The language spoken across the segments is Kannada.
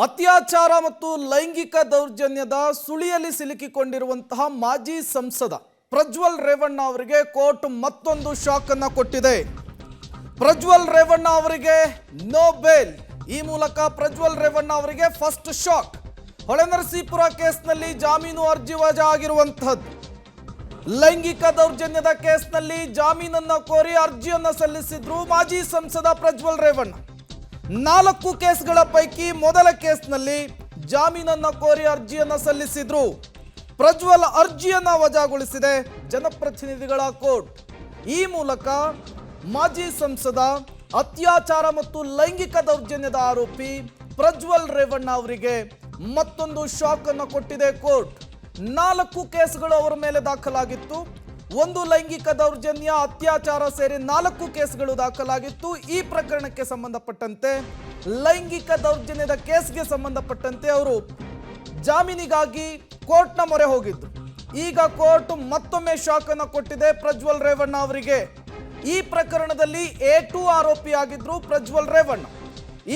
ಅತ್ಯಾಚಾರ ಮತ್ತು ಲೈಂಗಿಕ ದೌರ್ಜನ್ಯದ ಸುಳಿಯಲ್ಲಿ ಸಿಲುಕಿಕೊಂಡಿರುವಂತಹ ಮಾಜಿ ಸಂಸದ ಪ್ರಜ್ವಲ್ ರೇವಣ್ಣ ಅವರಿಗೆ ಕೋರ್ಟ್ ಮತ್ತೊಂದು ಶಾಕ್ ಅನ್ನು ಕೊಟ್ಟಿದೆ. ಪ್ರಜ್ವಲ್ ರೇವಣ್ಣ ಅವರಿಗೆ ನೋ ಬೇಲ್. ಈ ಮೂಲಕ ಪ್ರಜ್ವಲ್ ರೇವಣ್ಣ ಅವರಿಗೆ ಫಸ್ಟ್ ಶಾಕ್. ಹೊಳೆನರಸೀಪುರ ಕೇಸ್ನಲ್ಲಿ ಜಾಮೀನು ಅರ್ಜಿ ವಜಾ ಆಗಿರುವಂತಹದ್ದು. ಲೈಂಗಿಕ ದೌರ್ಜನ್ಯದ ಕೇಸ್ನಲ್ಲಿ ಜಾಮೀನನ್ನು ಕೋರಿ ಅರ್ಜಿಯನ್ನು ಸಲ್ಲಿಸಿದ್ರು ಮಾಜಿ ಸಂಸದ ಪ್ರಜ್ವಲ್ ರೇವಣ್ಣ. 4 ಕೇಸ್ಗಳ ಪೈಕಿ ಮೊದಲ ಕೇಸ್ನಲ್ಲಿ ಜಾಮೀನನ್ನು ಕೋರಿ ಅರ್ಜಿಯನ್ನು ಸಲ್ಲಿಸಿದ್ರು. ಪ್ರಜ್ವಲ್ ಅರ್ಜಿಯನ್ನು ವಜಾಗೊಳಿಸಿದೆ ಜನಪ್ರತಿನಿಧಿಗಳ ಕೋರ್ಟ್. ಈ ಮೂಲಕ ಮಾಜಿ ಸಂಸದ ಅತ್ಯಾಚಾರ ಮತ್ತು ಲೈಂಗಿಕ ದೌರ್ಜನ್ಯದ ಆರೋಪಿ ಪ್ರಜ್ವಲ್ ರೇವಣ್ಣ ಅವರಿಗೆ ಮತ್ತೊಂದು ಶಾಕ್ ಅನ್ನು ಕೊಟ್ಟಿದೆ ಕೋರ್ಟ್. 4 ಕೇಸ್ಗಳು ಅವರ ಮೇಲೆ ದಾಖಲಾಗಿತ್ತು. ಒಂದು ಲೈಂಗಿಕ ದೌರ್ಜನ್ಯ, ಅತ್ಯಾಚಾರ ಸೇರಿ 4 ಕೇಸ್ಗಳು ದಾಖಲಾಗಿತ್ತು. ಈ ಪ್ರಕರಣಕ್ಕೆ ಸಂಬಂಧಪಟ್ಟಂತೆ ಲೈಂಗಿಕ ದೌರ್ಜನ್ಯದ ಕೇಸ್ಗೆ ಸಂಬಂಧಪಟ್ಟಂತೆ ಅವರು ಜಾಮೀನಿಗಾಗಿ ಕೋರ್ಟ್ನ ಮೊರೆ ಹೋಗಿದ್ದು. ಈಗ ಕೋರ್ಟ್ ಮತ್ತೊಮ್ಮೆ ಶಾಕ್ ಅನ್ನು ಕೊಟ್ಟಿದೆ ಪ್ರಜ್ವಲ್ ರೇವಣ್ಣ ಅವರಿಗೆ. ಈ ಪ್ರಕರಣದಲ್ಲಿ A2 ಆರೋಪಿಯಾಗಿದ್ರು ಪ್ರಜ್ವಲ್ ರೇವಣ್ಣ.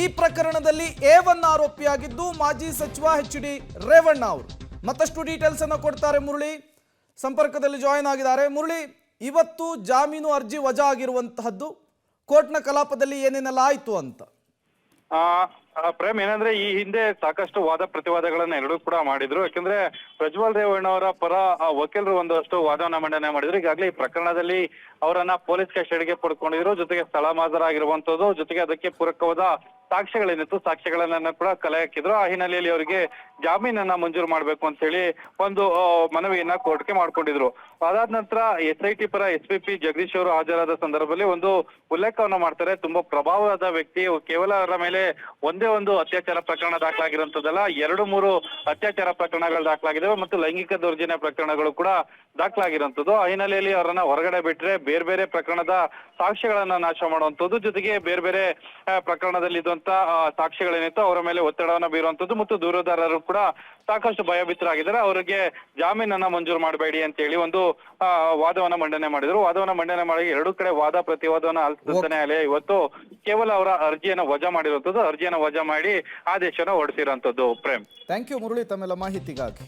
ಈ ಪ್ರಕರಣದಲ್ಲಿ A1 ಆರೋಪಿಯಾಗಿದ್ದು ಮಾಜಿ ಸಚಿವ HD ರೇವಣ್ಣ ಅವರು. ಮತ್ತಷ್ಟು ಡೀಟೇಲ್ಸ್ ಅನ್ನು ಕೊಡ್ತಾರೆ ಮುರಳಿ, ಸಂಪರ್ಕದಲ್ಲಿ ಜಾಯಿನ್ ಆಗಿದ್ದಾರೆ. ಮುರಳಿ, ಇವತ್ತು ಜಾಮೀನು ಅರ್ಜಿ ವಜಾ ಆಗಿರುವಂತಹದ್ದು, ಕೋರ್ಟ್ನ ಕಲಾಪದಲ್ಲಿ ಏನೇನೆಲ್ಲ ಆಯ್ತು ಅಂತ? ಪ್ರೇಮ್, ಏನಂದ್ರೆ ಈ ಹಿಂದೆ ಸಾಕಷ್ಟು ವಾದ ಪ್ರತಿವಾದಗಳನ್ನ ಎರಡೂ ಕೂಡ ಮಾಡಿದ್ರು. ಯಾಕಂದ್ರೆ ಪ್ರಜ್ವಲ್ ರೇವಣ್ಣ ಅವರ ಪರ ವಕೀಲರು ಒಂದಷ್ಟು ವಾದವನ್ನ ಮಂಡನೆ ಮಾಡಿದ್ರು. ಈಗಾಗಲೇ ಈ ಪ್ರಕರಣದಲ್ಲಿ ಅವರನ್ನ ಪೊಲೀಸ್ ಕಸ್ಟಡಿಗೆ ಪಡ್ಕೊಂಡಿದ್ರು, ಜೊತೆಗೆ ಸ್ಥಳ ಮಾಜರಾಗಿರುವಂತದ್ದು, ಜೊತೆಗೆ ಅದಕ್ಕೆ ಪೂರಕವಾದ ಸಾಕ್ಷ್ಯಗಳೇನಿತ್ತು ಸಾಕ್ಷ್ಯಗಳನ್ನ ಕೂಡ ಕಲೆ ಹಾಕಿದ್ರು. ಆ ಹಿನ್ನೆಲೆಯಲ್ಲಿ ಅವರಿಗೆ ಜಾಮೀನನ್ನ ಮಂಜೂರು ಮಾಡ್ಬೇಕು ಅಂತ ಹೇಳಿ ಒಂದು ಮನವಿಯನ್ನ ಕೋರ್ಟ್ಗೆ ಮಾಡ್ಕೊಂಡಿದ್ರು. ಅದಾದ ನಂತರ SIT ಪರ SPP ಜಗದೀಶ್ ಅವರು ಹಾಜರಾದ ಸಂದರ್ಭದಲ್ಲಿ ಒಂದು ಉಲ್ಲೇಖವನ್ನ ಮಾಡ್ತಾರೆ. ತುಂಬಾ ಪ್ರಭಾವದ ವ್ಯಕ್ತಿ, ಕೇವಲ ಅವರ ಮೇಲೆ ಒಂದೇ ಒಂದು ಅತ್ಯಾಚಾರ ಪ್ರಕರಣ ದಾಖಲಾಗಿರುವಂತದ್ದಲ್ಲ, 2-3 ಅತ್ಯಾಚಾರ ಪ್ರಕರಣಗಳು ದಾಖಲಾಗಿದ್ದಾವೆ ಮತ್ತು ಲೈಂಗಿಕ ದೌರ್ಜನ್ಯ ಪ್ರಕರಣಗಳು ಕೂಡ ದಾಖಲಾಗಿರುವಂತದ್ದು. ಆ ಹಿನ್ನೆಲೆಯಲ್ಲಿ ಅವರನ್ನ ಹೊರಗಡೆ ಬಿಟ್ರೆ ಬೇರೆ ಬೇರೆ ಪ್ರಕರಣದ ಸಾಕ್ಷ್ಯಗಳನ್ನ ನಾಶ ಮಾಡುವಂತದ್ದು, ಜೊತೆಗೆ ಬೇರೆ ಬೇರೆ ಪ್ರಕರಣದಲ್ಲಿ ಇದ್ದಂತ ಸಾಕ್ಷ್ಯಗಳೇನಿತ್ತು ಅವರ ಮೇಲೆ ಒತ್ತಡವನ್ನ ಬೀರುವಂತದ್ದು ಮತ್ತು ದೂರುದಾರರು ಕೂಡ ಸಾಕಷ್ಟು ಭಯಭೀತರಾಗಿದ್ದಾರೆ. ಅವರಿಗೆ ಜಾಮೀನನ್ನ ಮಂಜೂರು ಮಾಡಬೇಡಿ ಅಂತ ಹೇಳಿ ಒಂದು ವಾದವನ್ನ ಮಂಡನೆ ಮಾಡಿದ್ರು. ವಾದವನ್ನ ಮಂಡನೆ ಮಾಡಿ ಎರಡೂ ಕಡೆ ವಾದ ಪ್ರತಿವಾದವನ್ನ ಆಲಿಸಿದ ನ್ಯಾಯಾಲಯ ಇವತ್ತು ಕೇವಲ ಅವರ ಅರ್ಜಿಯನ್ನ ವಜಾ ಮಾಡಿರುವಂತದ್ದು, ಅರ್ಜಿಯನ್ನ ವಜಾ ಮಾಡಿ ಆದೇಶನ ಹೊರಡಿಸಿರುವಂತದ್ದು. ಪ್ರೇಮ್, ಥ್ಯಾಂಕ್ ಯು ಮುರಳಿ ತಮ್ಮೆಲ್ಲ ಮಾಹಿತಿಗಾಗಿ.